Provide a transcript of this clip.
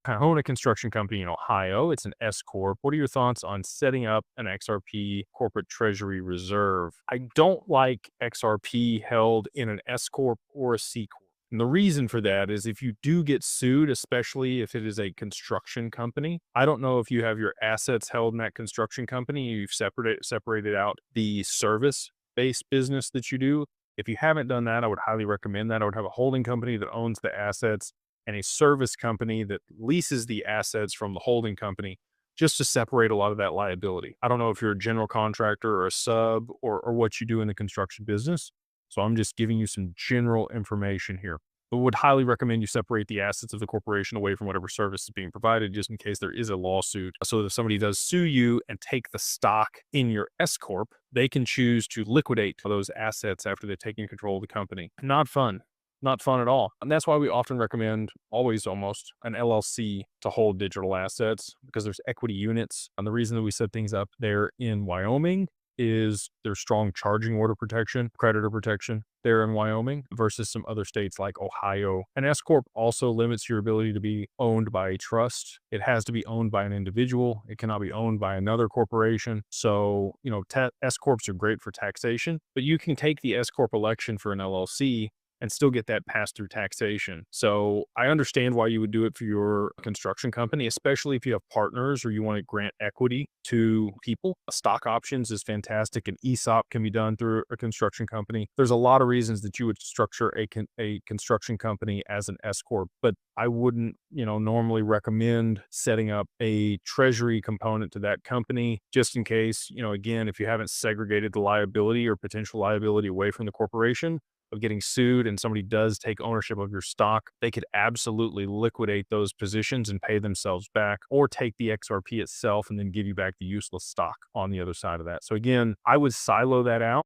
I own a construction company in Ohio. It's an S-corp. What are your thoughts on setting up an XRP corporate treasury reserve? I don't like XRP held in an S-corp or a C-corp. And the reason for that is if you do get sued, especially if it is a construction company, I don't know if you have your assets held in that construction company, you've separated out the service-based business that you do. If you haven't done that, I would highly recommend that. I would have a holding company that owns the assets and a service company that leases the assets from the holding company just to separate a lot of that liability. I don't know if you're a general contractor or a sub or what you do in the construction business. So I'm just giving you some general information here. But would highly recommend you separate the assets of the corporation away from whatever service is being provided, just in case there is a lawsuit. So that if somebody does sue you and take the stock in your S corp, they can choose to liquidate those assets after they've taken control of the company. Not fun. Not fun at all. And that's why we often recommend, always almost, an LLC to hold digital assets, because there's equity units. And the reason that we set things up there in Wyoming is there's strong charging order protection, creditor protection there in Wyoming versus some other states like Ohio. An S corp also limits your ability to be owned by a trust. It has to be owned by an individual. It cannot be owned by another corporation. So, S corps are great for taxation, but you can take the S corp election for an LLC and still get that pass-through taxation. So I understand why you would do it for your construction company, especially if you have partners or you want to grant equity to people. Stock options is fantastic. An ESOP can be done through a construction company. There's a lot of reasons that you would structure a construction company as an S corp, but I wouldn't, normally recommend setting up a treasury component to that company just in case, again, if you haven't segregated the liability or potential liability away from the corporation of getting sued and somebody does take ownership of your stock, they could absolutely liquidate those positions and pay themselves back, or take the XRP itself and then give you back the useless stock on the other side of that. So again, I would silo that out.